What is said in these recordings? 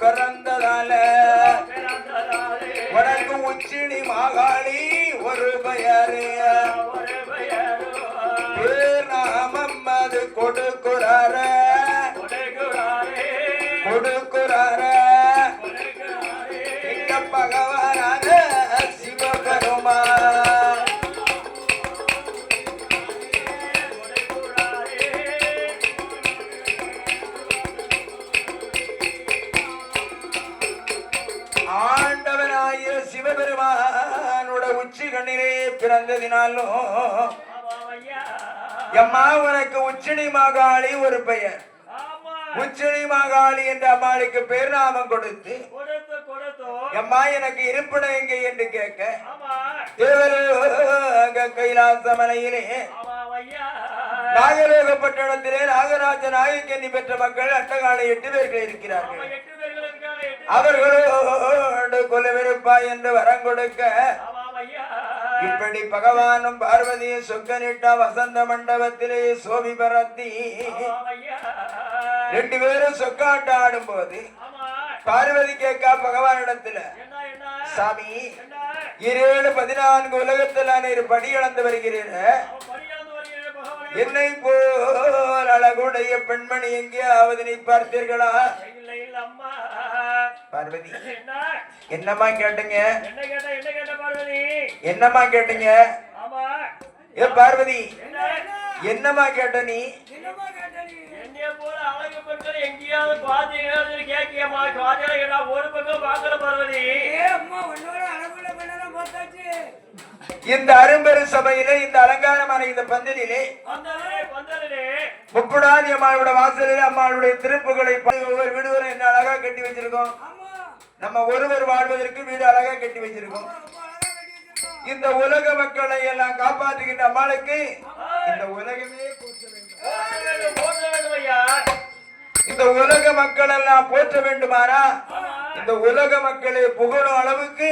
பிறந்ததால உனக்கு உச்சினி மாகாளி ஒரு பெயரு நாமம் அது கொடுக்குறார எங்க பகவானான சிவபெருமா ஆண்டவனாய சிவபெருமானோட உச்சி கண்ணிலே பிறந்ததினாலும் எம்மா உனக்கு உச்சினி மாகாளி ஒரு பெயர். உச்சினி மாகாளி என்ற அம்மாளுக்கு பேர் நாமம் கொடுத்து எம்மா எனக்கு இருப்பிடம் எங்கே என்று கேட்க கைலாசமலையிலே நாகலோக பட்டணத்திலே நாகராஜ நாயக்கண்ணி பெற்ற மக்கள் அட்டகாலை 8 பேர்கள் இருக்கிறார்கள். அவர்களோடு கொலவிருப்பா என்று வரம் கொடுக்க இப்படி பகவானும் பார்வதியும் சொக்கனிட்ட வசந்த மண்டபத்திலே சோபி பரத்தி 2 பேரும் சொக்காட்ட ஆடும் போது பார்வதி கேட்கா பகவானிடத்துல, சாமி 7-14 உலகத்தில் நான் படி இழந்து வருகிறேன், என்னை போல் அழகுடைய பெண்மணி எங்கேயாவது நீ பார்த்தீர்களா? பார்வதி என்னம்மா கேட்டீங்க? என்னம்மா கேட்டீங்க? ஏ பார்வதி என்னம்மா கேட்ட நீ? இந்த அரும்பெரு சபையிலே இந்த அலங்காரமான இந்த பந்தலிலே முப்புடாதி அம்மாவோட வாசலிலே அம்மாளுடைய திருப்புகளை ஒவ்வொரு வீடுவரை என்ன அழகா கட்டி வச்சிருக்கோம். நம்ம ஒருவர் வாழ்வதற்கு வீடு அழகா கட்டி வச்சிருக்கோம். இந்த உலக மக்களை எல்லாம் காப்பாற்றுகின்ற அம்மாளுக்கு இந்த உலகமே போற்ற வேண்டும். இந்த உலக மக்கள் எல்லாம் போற்ற வேண்டுமானா இந்த உலக மக்களை புகழும் அளவுக்கு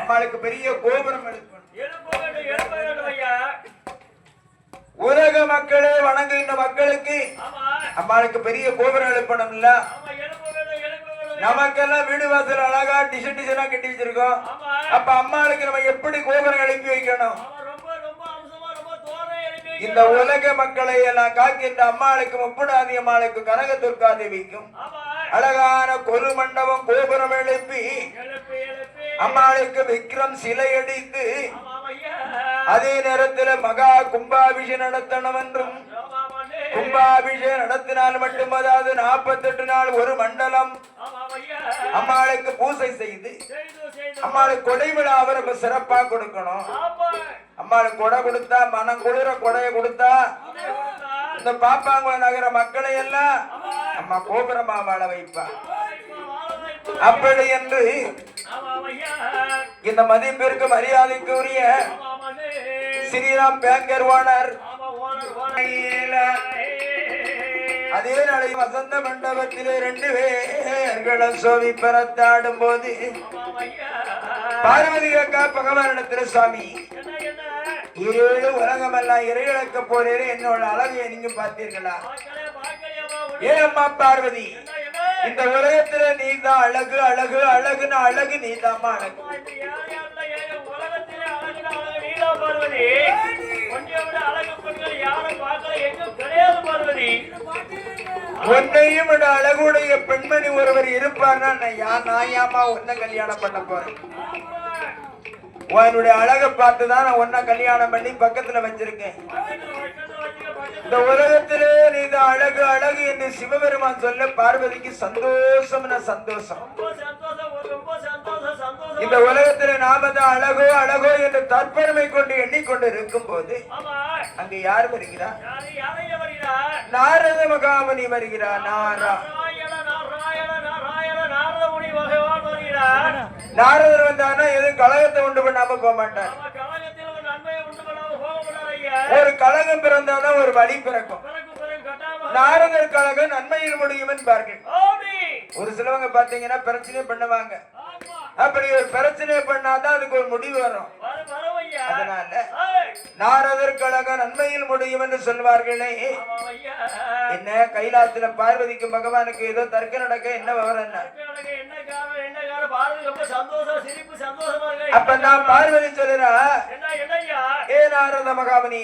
அம்மாளுக்கு பெரிய கோபுரம் எடுக்கணும். உலக மக்களே வணங்குகின்ற மக்களுக்கு அம்மாளுக்கு பெரிய கோபுரம் எழுப்பணும். இல்ல நமக்கெல்லாம் வீடு வாசல் அழகா டிசைனா கட்டி வச்சிருக்கோம். அப்ப அம்மாளுக்கு நம்ம எப்படி கோபுரம் எழுப்பி வைக்கணும்? இந்த உலக மக்களை எல்லாம் காக்கின்ற அம்மாளுக்கு முப்புடாதி அம்மாளுக்கு கனக துர்கா தேவிக்கும் அழகான கொரு மண்டபம் கோபுரம் எழுப்பி அம்மாளுக்கு விக்ரம் சிலை அடித்து அதே நேரத்தில் மகா கும்பாபிஷேகம் நடத்தணும் என்றும் கும்பாபிஷேகம் நடத்தினால் மட்டும் அதாவது 48 நாள் ஒரு மண்டலம் அம்மாளுக்கு பூசை செய்து அம்மாளுக்கு கொடை விழா அவருக்கு சிறப்பா கொடுக்கணும். அம்மாளுக்கு கொடை கொடுத்தா மனம் குளிர கொடையை கொடுத்தா இந்த பாப்பாங்குள நகர மக்களை எல்லாம் அம்மா கோபுரமா வாழ வைப்பா. அப்படி என்று இந்த மதிப்பிற்கு மரியாதைக்கு உரிய ஸ்ரீராம் பேங்கர் ஓனர் அதே நாளை வசந்த மண்டபத்திலே 2 பேர்களும் சோவி பரத்தாடும் போது பார்வதி அக்கா பகவானிடத்துல, சாமி 7 உலகமெல்லாம் இறையிழக்க போறேன், என்னோட அழகையை நீங்க பார்த்தீர்களா? ஏம்மா பார்வதி, இந்த உலகத்துல நீதான் அழகு அழகு அழகுன்னு அழகு நீதாம்மா அழகு. உன்னையும் விட அழகுடைய பெண்மணி ஒருவர் இருப்பார்னா நான் ஏமா உன்ன கல்யாணம் பண்ண போறேன்? உன்னுடைய அழகை பார்த்துதான் நான் உன்ன கல்யாணம் பண்ணி பக்கத்துல வச்சிருக்கேன். இந்த உலகத்திலே நீ அழகு அழகு என்று சிவபெருமான் சொல்ல பார்வதிக்கு சந்தோஷம் சந்தோஷம். இந்த உலகத்திலே நாம தான் அழகோ அழகோ என்று தற்பெருமை கொண்டு எண்ணிக்கொண்டு இருக்கும் போது அங்கு யார் வருகிறார்? நாரத மகாமுனி வருகிறார். நாரதர் வந்தாருன்னா எதுவும் கழகத்தை உண்டு பண்ணாம போக மாட்டார். ஒரு கழகம் பிறந்தாதான் ஒரு வழி பிறக்கும். நாரதர் கழகம் நன்மையில் முடியும் என்பார்கள். ஒரு சிலவங்க பாத்தீங்கன்னா பிரச்சனை பண்ணுவாங்க. அப்படி ஒரு பிரச்சனை பண்ணாதான் அதுக்கு ஒரு முடிவு வரும். அதனால நாரதற்கழக நன்மையில் முடியும் என்று சொல்வார்களே. என்ன கைலாசத்துல பார்வதிக்கு பகவானுக்கு ஏதோ தர்க்க நடக்க என்ன விவரம்? என்ன அப்ப நான் பார்வதி சொல்லுறா, ஏ நாரத மகாமணி,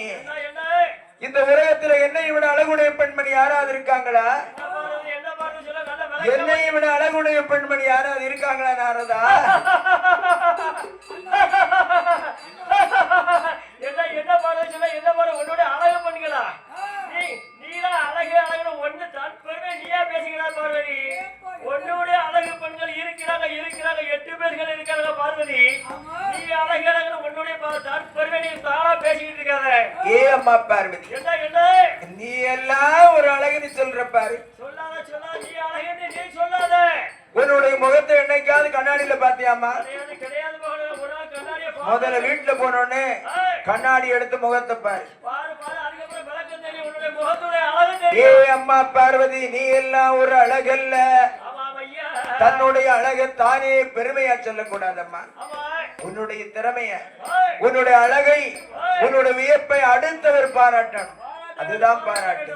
இந்த உலகத்துல என்னை விட அழகுடைய பெண்மணி யாராவது இருக்காங்களா? என்னை விட அழகுடைய பெண்மணி யாராவது இருக்காங்களா நாரதா? என்ன பாருங்க, என்ன பாரு உன்னுடைய அழகு பெண்களா? நீதான் அழகு அழகு ஒண்ணு தற்பெருமை நீயா பேசுகிறா பார்வதி. உன்னுடைய அழகு பெண்கள் இருக்கிறாங்க 8 பேர்கள் இருக்காங்க பார்வதி. நீ அழகு அழகு உன்னுடைய தற்பெருமை நீ தானா பேசிக்கிட்டு இருக்காத. ஏ அம்மா பார்வதி, என்ன நீ எல்லாம் ஒரு அழகுன்னு சொல்ற பாரு. சொல்லாத நீ அழகுன்னு நீ சொல்லாத. உன்னுடைய முகத்தை என்னைக்காவது கண்ணாடியில பாத்தியாமா? கிடையாது. முதல்ல வீட்டுல போனோடனே கண்ணாடி எடுத்து முகத்தை பாரு. ஏ அம்மா பார்வதி, நீ எல்லாம் ஒரு அழகல்ல. தன்னுடைய அழகை தானே பெருமையா சொல்லக்கூடாதம்மா. உன்னுடைய திறமைய, உன்னுடைய அழகை, உன்னுடைய வியப்பை அடுத்தவர் பாராட்டணும். அதுதான் பாராட்டு.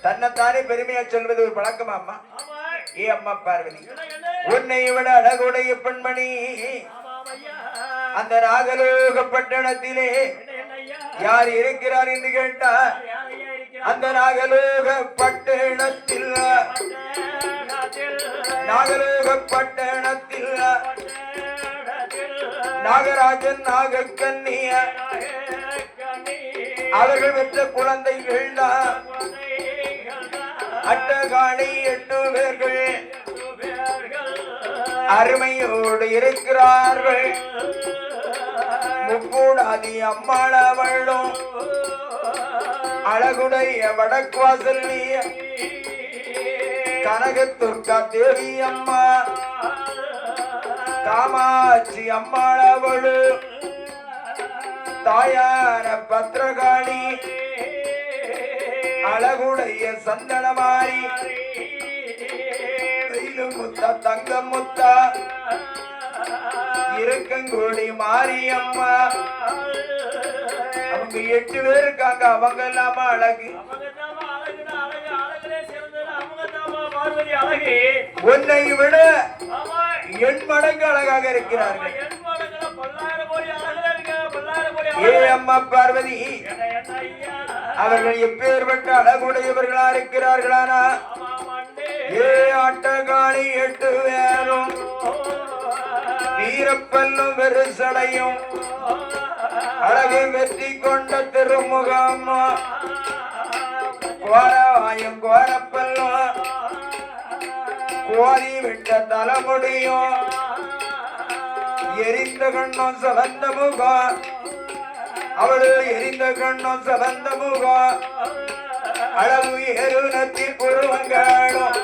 தன்னைத்தானே பெருமையா சொல்வது ஒரு பழக்கமா அம்மா? ஏ அம்மா பார்வதி, உன்னை விட அழகுடைய பெண்மணி அந்த நாகலோக பட்டணத்திலே யார் இருக்கிறார் என்று கேட்டார். அந்த நாகலோக பட்டணத்தில் நாகராஜன் நாகக்கன்னிய அவர்கள் பெற்ற குழந்தைகள் தான் அட்டகாணி 8 பேர்கள் அருமையோடு இருக்கிறார்கள். முக்கூடாதி அம்மாளவளும் அழகுடைய வடக்குவாசல் கனகத்துர்கா தேவி அம்மா காமாட்சி அம்மாளவளு தாயார பத்ரகாளி அழகுடைய சந்தனமாரி முத்தா தங்க முத்தா இருக்கங்கோடி மாரியம்மா அவங்க 8 பேர் இருக்காங்க. அவங்க இல்லாம அழகு. உன்னை விட 8 மடங்கு அழகாக இருக்கிறார்கள். ஏ அம்மா பார்வதி, அவர்கள் எப்பேற்பட்ட அழகுடையவர்களா இருக்கிறார்களானா? ஏ ஆட்டகாணி 8 பேரும் வீரப்பல்லும் வெறுசடையும் அழகை வெற்றி கொண்ட திருமுகம் கோரவாயும் கோரப்பல்லும் கோரி விட்ட தலைமுடியும் எரிந்த கண்ணும் சவந்த முகம் அவளு எரிந்த கண்ணும் சவந்த முகம் அளவு ஏறுனத்தில் புருவங்களும்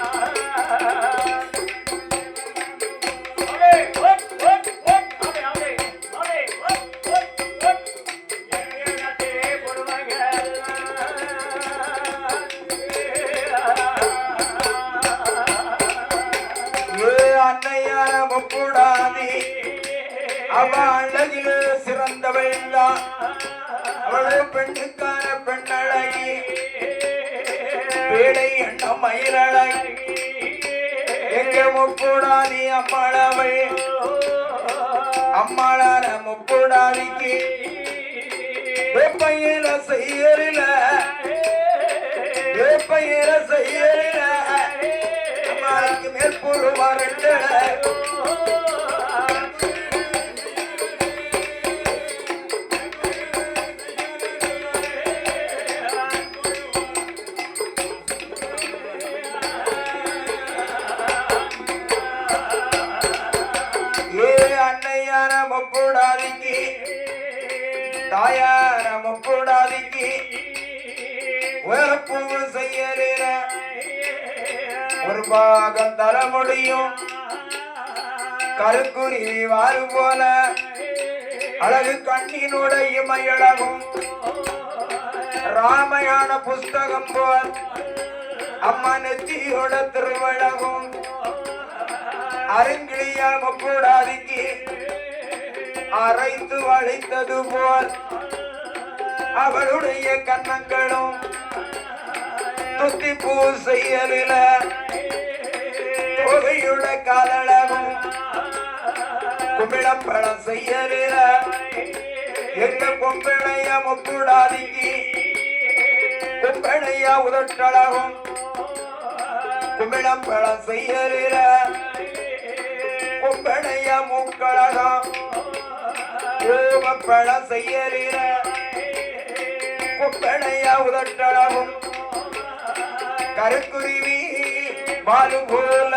அன்னையான முக்கூடாதி அவ அழகிலே சிறந்தவள் தான். அவளை பெண்ணுக்கான பெண்ணழகி பேடை எண்ணம் மயிலழகி எங்க முக்கூடாதி அம்மாளவள். அம்மாளான முக்கூடாதிக்கு வேப்பையில செய்யறில அம்மாளுக்கு மேற்புருவாரண்ட அன்னையான முக்கூடாதிக்கு தாயார முக்கூடாதிக்கு உயர்ப்பு செய்யற ஒரு பாகம் தர முடியும். கருக்குருவி வாரு போல அழகு கண்ணினுடைய மயழகும் ராமயான புஸ்தகம் போல் அம்மா நெத்தியோட திருவழகும் அருங்கிழியா முக்கூடாதிக்கு அரைத்து வளைத்தது போல் அவளுடைய கண்ணங்களும் துத்தி பூ செய்யலில தொகையுட காதலகும் குமிழப்பழம் செய்யலில எங்க கொம்பிளைய முப்புடாதிக்கு கும்பிளைய உதட்டழகும் குமிழப்பழம் செய்யலில கும்பிளைய மூக்கழகம் கோபப்பழம் செய்யலில கும்பிளைய உதட்டழகும் கருக்குருவி பாலு போல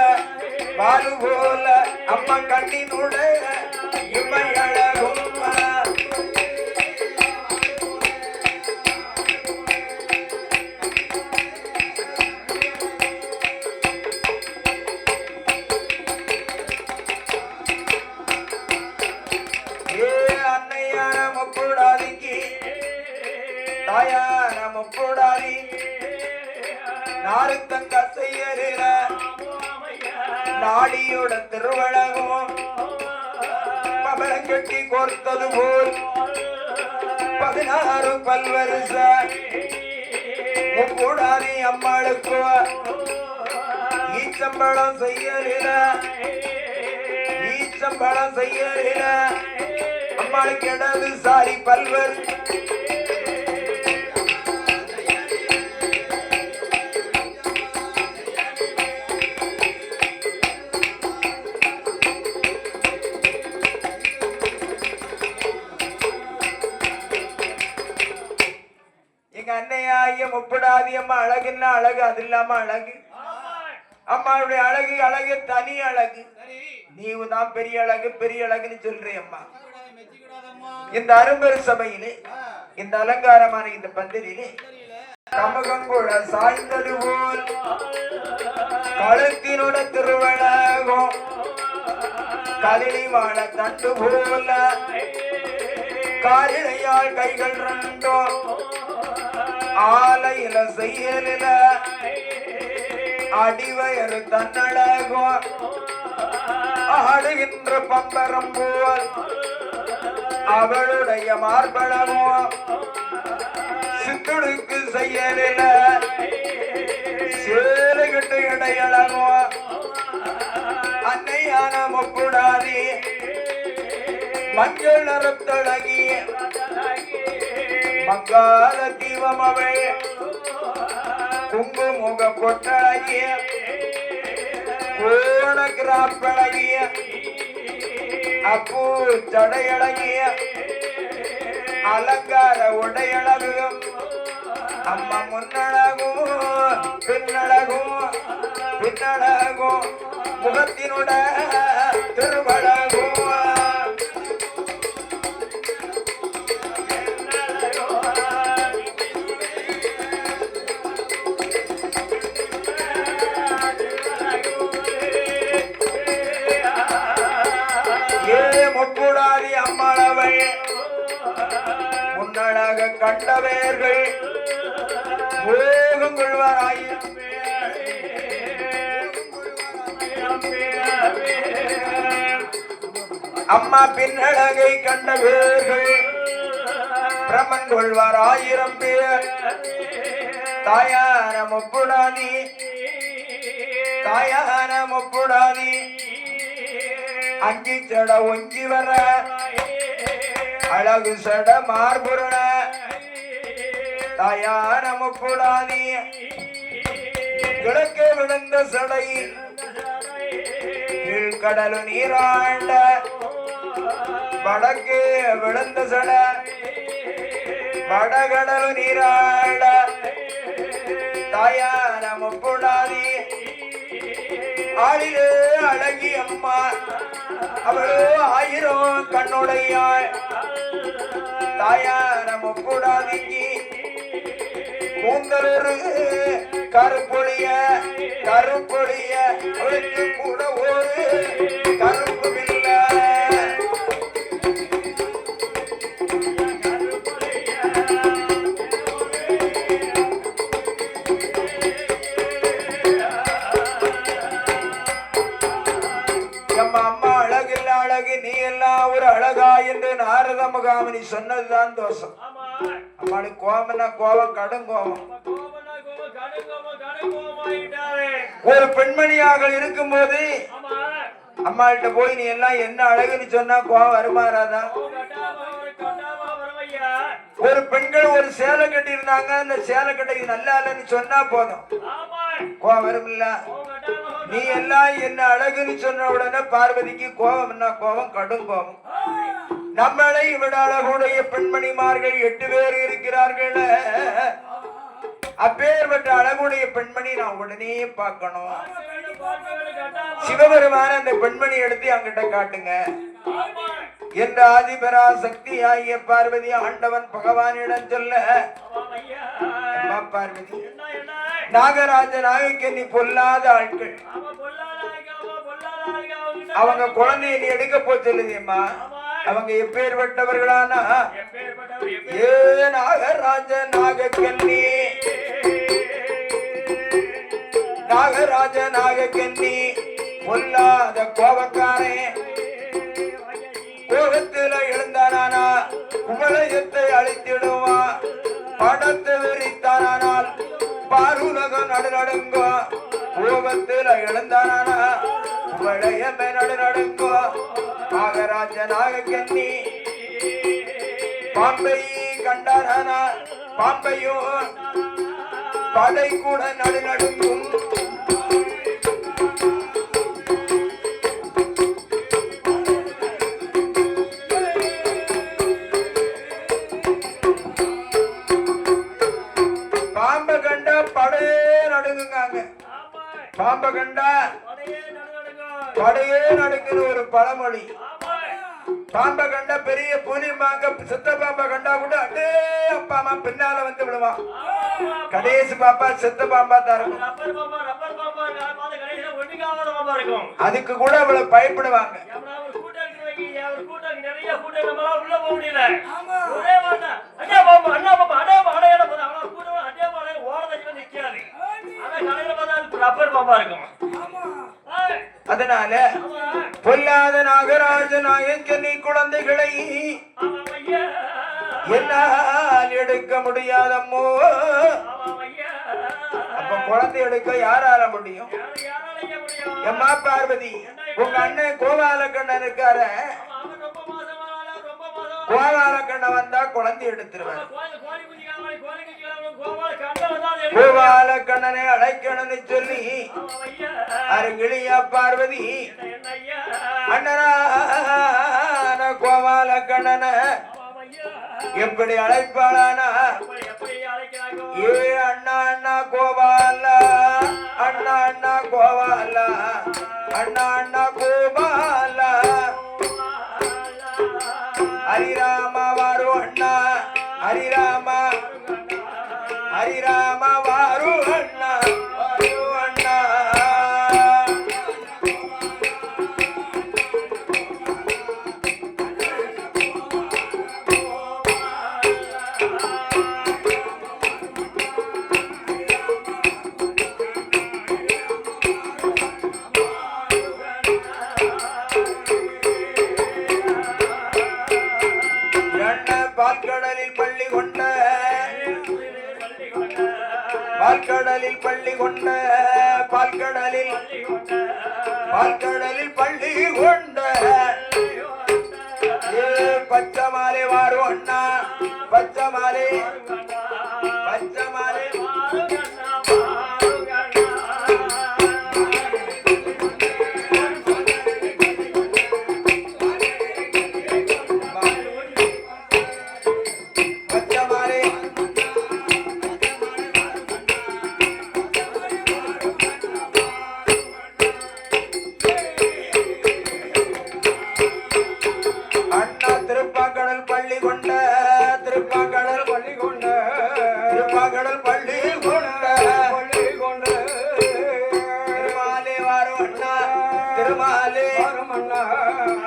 அம்மா கண்ணினுடைய இமையழகும் அன்னையான முப்புடாதிக்கு தாயான முப்புடாதி நாருத்தங்க செய்யற நாடியோட திருவழகும் பபலம் கட்டி கோர்த்தது போல் 16 பல்வரிச முப்புடாதி அம்மாளுக்கு ஈச்சம்பழம் செய்யற அம்மாளுக்கு இடது சாரி பல்வர் எங்க அன்னையாய முப்படாதி அம்மா அழகுன்னா அழகு அது இல்லாம அழகு அம்மாவுடைய அழகு தனி அழகு நீவு தான் பெரிய அழகுன்னு சொல்றேன் அம்மா இந்த அரும்பெரு சபையிலே இந்த அலங்காரமான இந்த பந்தலிலே கமகங்குழ சாய்ந்தது போல் கழுத்தினுட திருவழகம் கதிரி வாழ தண்டு போல காரிழையால் கைகள் ரெண்டோ ஆலையில செய்யலில அடிவயறு தன்னழகோ ஆடுகின்ற பம்பரம் போல் அவளுடைய மார்பளமோ சித்துடுக்கு செய்யலில சேலைகிட்டு இடையளமோ அன்னையான முப்புடாதி மஞ்சள் நிறத்தழகி மங்காத தீபமவை குங்குமுக பொட்டழகிய கோண கிராப்பழகிய அப்பூ சடையழகிய அலங்கார உடையழகு அம்மா முன்னழகும் பின்னழகும் முகத்தினுட திருவழகும் முப்புடாதி அம்மளவை முன்னழக கண்டவர்கள் மோகம் கொள்வாராயிரம் அம்மா பின்னழகை கண்டவர்கள் பிரமன் கொள்வார் 1000 பேர் தாயான முப்புடாதி அஞ்சி சட ஒஞ்சி வர அழகு சட மார்புரண தாயான முப்புடாதி கிழக்கே விழுந்த சடை கீழ்கடலு நீராண்ட வடக்கே விழுந்த சட வடகடலு நீராண்ட தாயான முப்புடாதி ஆளிலே அழகி அம்மா அவளோ 1000 கண்ணுடையாள் தாயான முப்புடாதிக்கு கூந்தலொரு கருப்பொழிய அவளுக்கு கூட ஒரு கருப்பு இல்லை அம்மா அழகு நீ எல்லாம் ஒரு அழகா என்று நாரத முகாமினி சொன்னதுதான் தோஷம். ஆமா அம்மாளுக்கு கோபம்னா கோபம், கடும் கோபம். கோபம்னா கோபம், கடும் கோபம் ஆயிட்டாரு. ஒரு பெண்மணியாக இருக்கும்போது ஆமா அம்மாள்கிட்ட போய் நீ எல்லாம் என்ன அழகுன்னு சொன்னா கோபம் வருமாறாதான்? கட்டாம வரவையா. ஒரு பெண்கள் ஒரு சேலை கட்டி இருந்தாங்க, அந்த சேலை கட்டி நல்லா இல்லைன்னு சொன்னா போதும் ஆமா கோபம் வரும்ல. கட்டாம நீ எல்லாம் என்ன அழகுன்னு சொன்ன உடனே பார்வதிக்கு கோபம்னா கோபம், கடும் கோபம். நம்மளை விட அழகுடைய பெண்மணிமார்கள் 8 பேர் இருக்கிறார்கள். அப்பேற்பட்ட அழகுடைய பெண்மணி நான் உடனே பார்க்கணும். சிவபெருமான அந்த பெண்மணி எடுத்து அங்கிட்ட காட்டுங்க என்ற ஆதிபரா சக்தி ஆகிய பார்வதி ஆண்டவன் பகவானிடம் சொல்ல, அம்மா பார்வதி நாகராஜ நாகைக்கு நீ பொல்லாத ஆட்கள், அவங்க குழந்தைய நீ எடுக்க போ சொல்லுதேம்மா. அவங்க எப்பேற்பட்டவர்களானா, ஏ நாகராஜ நாகக்கண்ணி, நாகராஜ நாகக்கண்ணி பொல்லாத கோபக்காரே, கோபத்தில எழுந்தானா குமலயத்தை அழித்திடுவா, படத்தை விரித்தானால் பாருலகம் நடுநடுங்கோ, கோபத்தில எழுந்தானா குமலயமே நடுநடுங்கோ. நாகராஜ நாகக்கண்ணி பாம்பை கண்டானா, பாம்பையோ படை கூட நடுநடுங்கும். பாம்பை கண்டா படையே நடுங்குங்க. பாம்பை கண்டா படையே நடுங்குன்னு ஒரு பழமொழி. பாம்பை கண்டா பெரிய புலி மாங்க சித்த பாம்பை கண்டா கூட அடே அப்பா அம்மா பின்னால வந்து விடுவான். கடைசி பாப்பா சித்த பாம்பா தான் இருக்கும். அதுக்கு கூட அவ்வளவு பயப்படுவாங்க. அதனால பொல்லாத நாகராஜ நாயக்கனி குழந்தைகளை என்னால் எடுக்க முடியாதம்மோ. அப்ப குழந்தை எடுக்க யாரால முடியும்? எம்மா பார்வதி, உங்க அண்ணன் கோபாலக்கண்ணன் இருக்கார, கோபாலக்கண்ணன் வந்தா குழந்தை எடுத்துருவார். கோபாலக்கண்ணனை அழைக்கணும்னு சொல்லி அருகிளியா பார்வதி அண்ணனான கோபாலக்கண்ணன எப்படி அழைப்பாளானா, ஏ அண்ணா அண்ணா கோபால, அண்ணா அண்ணா கோபால, அண்ணா அண்ணா கோபால, ஹரிராம வாரு அண்ணா, ஹரிராம ஹரிராம வாரு அண்ணா, வாரு அண்ணா. பால்கடலில் பள்ளி கொண்ட, பால்கடலில் பள்ளி கொண்ட, பால்கடலில் பால்கடலில் பள்ளி கொண்ட பச்சமாலே வாரு அண்ணா, பச்சமாலே பச்சமாலே திருமாலே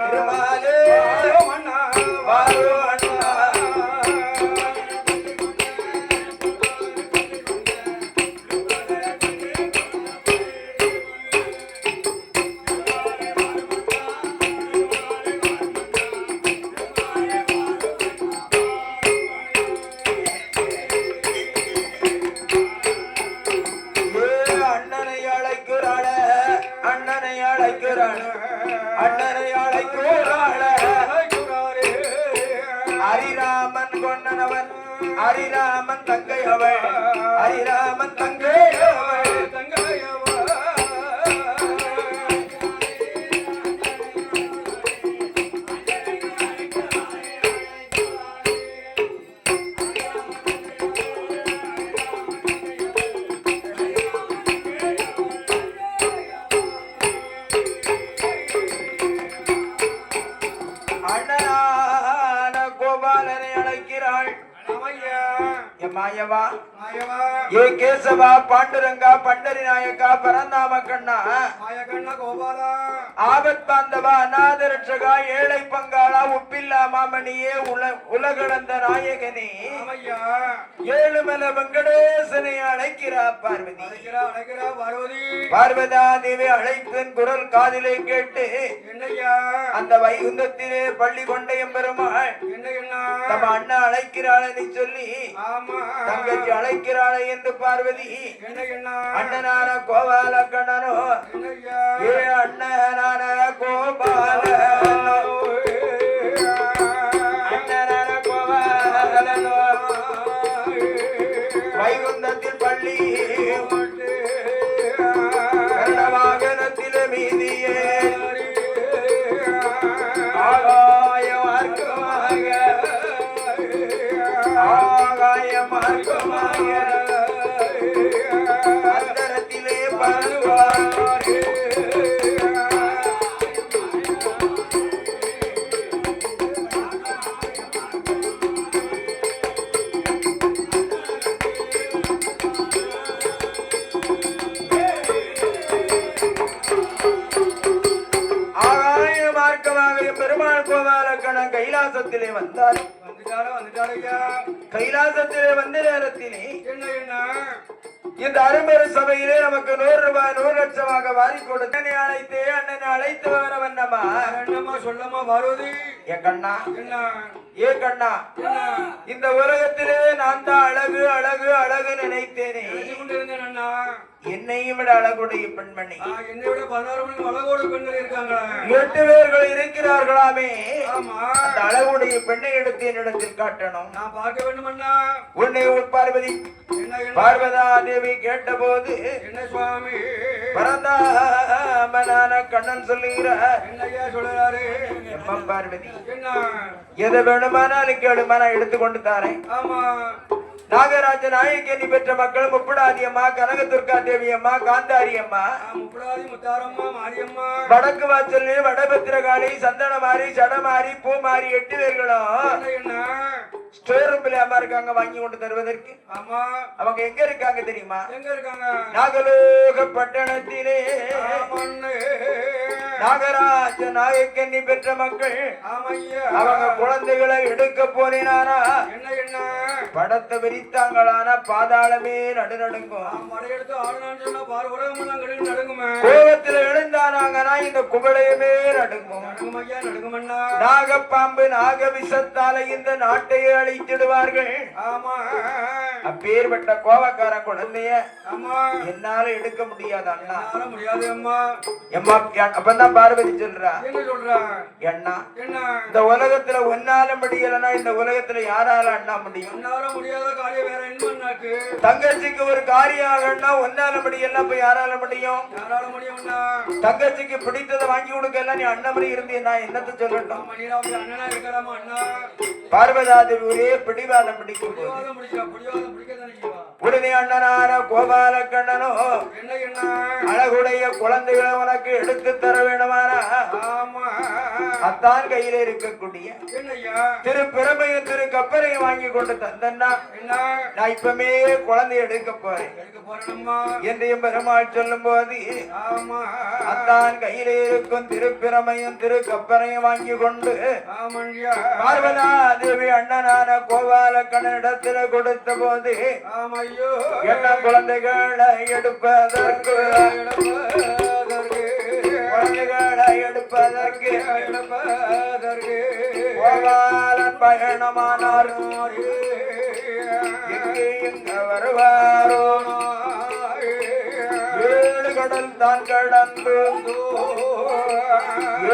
திருமாலே வாரு அண்ணா. அழைக்கிறாள் அண்ணனை அழைக்கிறாள் ஹரிராமன் கொண்டனவன் ஹரிராமன் தங்கை அவள் ஹரிராமன் தங்கை அவள் அண்ணனான கோபாலனை அழைக்கிறாள் மாயவா ஏ கேசவா பாண்டுரங்கா பண்டரி நாயக்கா பரந்தாம கண்ணா ஆபத் பாந்தவா அநாத ரட்சகா ஏழை பங்காளா உப்பில்லா மாமணியே உலகளந்த நாயகனே ஏழுமல வெங்கடேசனை அழைக்கிறா பார்வதி பார்வதா தேவி அழைப்பின் குரல் காதிலே கேட்டு அந்த வைகுந்தத்திலே பள்ளி கொண்ட எம்பெருமாள் நம்ம அண்ணா அழைக்கிறாள் என்று சொல்லி தங்கச்சி அழைக்கிறாளே என்று பார்வதி அண்ணனான கோபால கண்ணனோ ஏ அண்ணனான கோபால அண்ணனான கோபாலனோ வைகுந்தத்தில் பள்ளி வாகனத்திலே மீதியே ஆகாய மார்க்கமாக அந்தரத்திலே பருவார் ஆகாய மார்க்கமாக பெருமாள் கோபால கணம் கைலாசத்திலே வந்தார் கைலாசத்திலே வந்த நேரத்திலே இந்த அருமரு சபையிலே நமக்கு 100 ரூபாய் 100 லட்சமாக வாரி கொடுத்து அழைத்தே அண்ணனை அழைத்து வரவன்னமா சொல்லமா வருவது ஏ கண்ணா ஏ கண்ணா இந்த உலகத்திலே நான் தான் அழகு அழகு அழகு நினைத்தேனே என்னையும் விட அழகுடைய பெண்மணி என்னை விட 16 அழகோடு பெண்கள் இருக்காங்க 8 பேர்கள் இருக்கிறார்களாமே அந்த அழகுடைய பெண்ணை எடுத்து என்னிடத்தில் காட்டணும் நான் பார்க்க வேண்டும் அண்ணா உன்னை பார்வதி பார்வதா தேவி கேட்ட போது என்ன சுவாமி பரந்தாமனான கண்ணன் சொல்லுகிறார் என்னையா சொல்றாரு எம்மா பார்வதி எதை வேணுமானாலும் கேளுமா நான் எடுத்துக்கொண்டு தாரேன் ஆமா நாகராஜ நாயக்கி பெற்ற மக்கள் முப்படாதி அம்மா கனகதுர்கா தேவி அம்மா காந்தாரி அம்மா வடக்கு வாசல் வடபத்திரகாளி சந்தனமாரி சடமாரி பூமாரி 8 பேர்களும் ஸ்டோர் ரூம்ல அம்மா இருக்காங்க வாங்கி கொண்டு தருவதற்கு. ஆமா அவங்க எங்க இருக்காங்க தெரியுமா? எங்க இருக்காங்க? நாகலோக பட்டணத்திலே நாகராஜ நாயக்கி பெற்ற மக்கள் அவங்க குழந்தைகளை எடுக்க போனாரா என்ன படத்தை விரித்தாங்களான பாதாளமே நடுநடுங்கும். கோபத்தில் எழுந்தானாங்கன்னா இந்த குவளையுமே நடுங்கும். நாகப்பாம்பு நாக விஷத்தால இந்த நாட்டையே அழித்திடுவார்கள். அப்பேற்பட்ட கோபக்கார குழந்தைய என்னால எடுக்க முடியாது அண்ணா, முடியாது அம்மா. அப்பதான் பார்வதி சொல்றா, என்ன இந்த உலகத்துல ஒன்னால முடியலன்னா இந்த உலகத்துல யாரால அண்ணா முடியும்? முடியாத காரியம் வேற என்ன? தங்கச்சிக்கு ஒரு காரியம் ஆகணும்னா ஒன்னால முடியல, இப்ப யாரால முடியும்? யாரால முடியும்? தங்கச்சிக்கு பிடித்ததை வாங்கி கொடுக்க நீ அண்ணமணி இருந்து நான் என்னத்தை சொல்லட்டும்? பார்வதாதேவி ஒரே பிடிவாதம் பிடிக்கும். உடனே அண்ணனான கோபால கண்ணனோ அழகுடைய குழந்தைகளை உனக்கு எடுத்து தர வேண்டுமானா அத்தான் கையில இருக்கக்கூடிய திரு பிரமையும் திரு கப்பரையும் வாங்கி கொண்டு தந்தன்னா நான் இப்பமே குழந்தை எடுக்க போறேன் என்றையும் பெருமாள் சொல்லும் போது அத்தான் கையில இருக்கும் திருப்பிரமையும் திரு கப்பரையும் வாங்கி கொண்டு பார்வதா தேவி அண்ணனான கோபால கண்ணனிடத்துல கொடுத்த போது என்ன குழந்தைகளை எடுப்பதற்கு கோபாலன் பயணமானார். எங்கே எங்க வருவாரோ 7 கடல் தான் கடந்து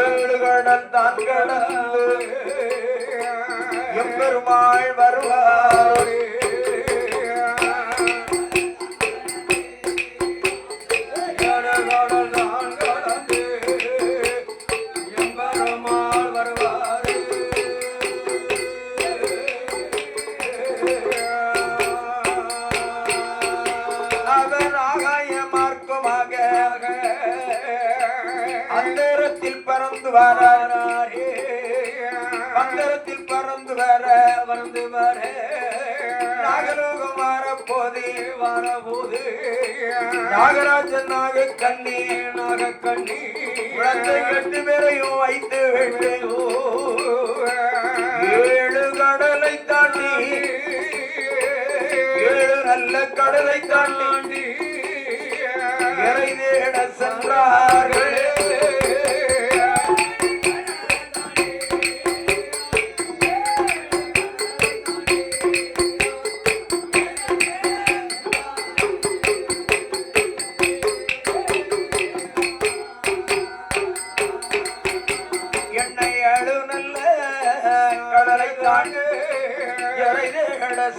7 கடல் தான் கடந்து எம்பெருமாள் வருவார் அந்தரத்தில் பறந்து வராரே அந்தரத்தில் பறந்து வர நாகலோகம் வரப்போது நாகராஜன் நாகக்கண்ணி குழந்தை 2 பேரையும் வைத்து விட்டு 7 கடலை தாண்டி 7 நல்ல கடலை தாண்டி இறை தேட சென்றார்கள்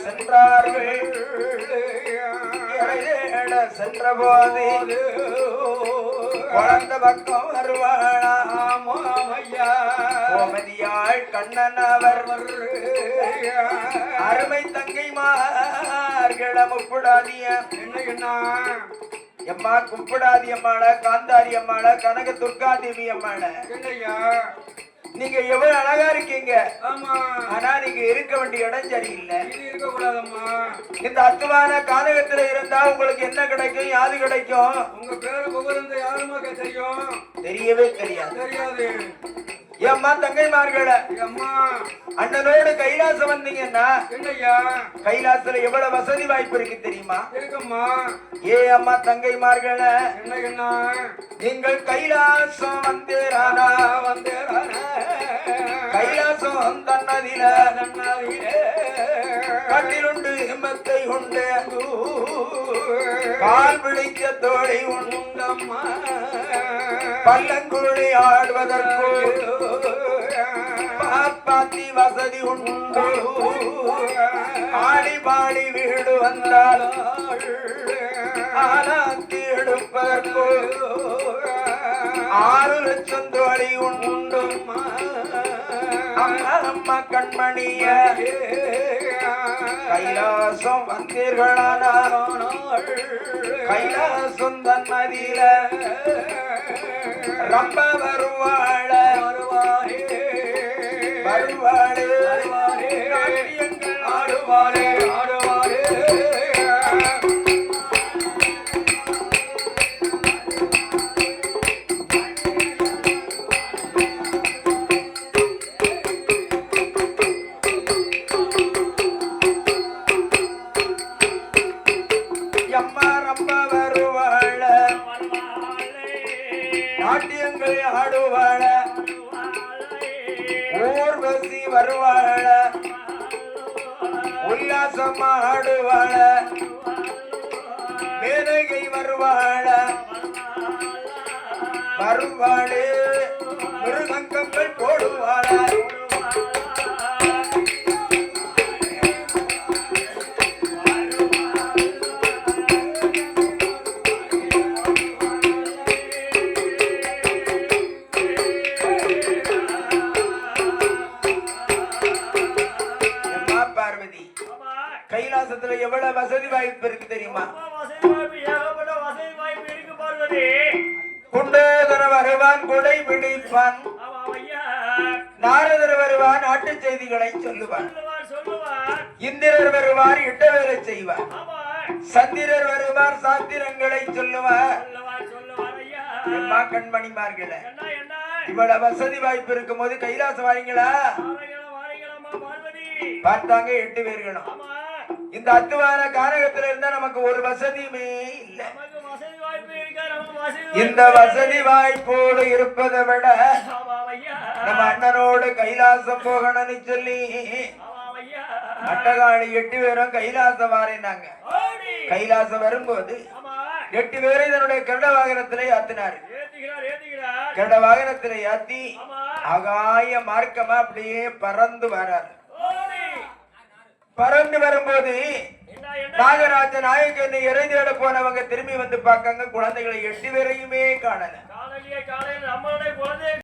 சென்றார்கள் சென்ற போது குழந்த பக்கம் வருவாளாம் கோமதியாள் கண்ணன் அவர் அருமை தங்கைமார்கள முப்புடாதிய எம்மா குப்புடாதி அம்மாள காந்தாரி அம்மாள கனக துர்காதேவி அம்மாள நீங்க எவ்வளவு அழகா இருக்கீங்க ஆனா நீங்க இருக்க வேண்டிய இடம் சரியில்லை இந்த அத்துவான கானகத்துல இருந்தா உங்களுக்கு என்ன கிடைக்கும் யாது கிடைக்கும் உங்க பேரு புகழ்ந்து யாருமா தெரியும் தெரியவே தெரியாது ஏம்மா தங்கைமார்கள அம்மா அண்ணனோடு கைலாசம் வந்தீங்கன்னா என்னையா கைலாசத்துல எவ்வளவு வசதி வாய்ப்பு இருக்கு தெரியுமா இருக்கும்மா ஏ அம்மா தங்கைமார்கள என்ன நீங்கள் கைலாசம் வந்தேரானா கைலாசம் தன்னதில கட்டிலுண்டு இம்மத்தை உண்டு கால் பிடிக்க தோழி உண்டம்மா பல்லங்குழி ஆடுவதற்கு பாப்பாத்தி வசதி உண்டு ஆடி பாடி வீடு வந்தால் ஆனாத்தி எடுப்பதற்கு 6 லட்சம் தோழி உண்டு அம்மா கண்மணிய கைலாசம் வந்தீர்களானால் கைலாசம் தன்னதில ரொம்ப வருவாளே நாட்டியங்கள் ஆடுவாளே நாட்டியங்கள் ஆடுவாள ஊர்வசி வருவாள உல்லாசமா ஆடுவாள மேனகை வருவாள வருவாளே மிருதங்கங்கள் போடுவாள கைலாசத்துல எவ்வளவு வசதி வாய்ப்பு இருக்கு தெரியுமா குண்டோதர வருவான் கொடை பிடிப்பான் நாரதர் வருவான் நாட்டு செய்திகளை சொல்லுவான் இந்திரர் வருவார் இட்ட வேலை செய்வார் சந்திரர் வருவார் சாத்திரங்களை சொல்லுவார் அம்மா கண்மணிமார்கள இவ்வளவு வசதி வாய்ப்பு இருக்கும் போது கைலாசம் வாரீங்களா பார்த்தாங்க 8 பேர்களும் இந்த அத்துவான கானகத்துல இருந்தா நமக்கு ஒரு வசதியுமே இல்ல இந்த வசதி வாய்ப்போடு இருப்பதை விட நம்ம அண்ணனோடு கைலாசம் போகணும்னு சொல்லி அட்டகாளி 8 பேரும் கைலாசம் வாரினாங்க கைலாசம் வரும்போது 8 பேரை தன்னுடைய கருட வாகனத்திலே யாத்தினார். ஏத்திக்கிறார் கருட வாகனத்திலே யாத்தி ஆமா ஆகாய மார்க்கமா அப்படியே பறந்து வரார். ஓடி பறந்து வரும்போது என்ன நாகராஜ நாயகனை இறை தேட போனவங்க திரும்பி வந்து பார்க்காங்க, குழந்தைகளை 8 பேரையுமே காணல. காலையிலே காலையில் நம்மளுடைய குழந்தை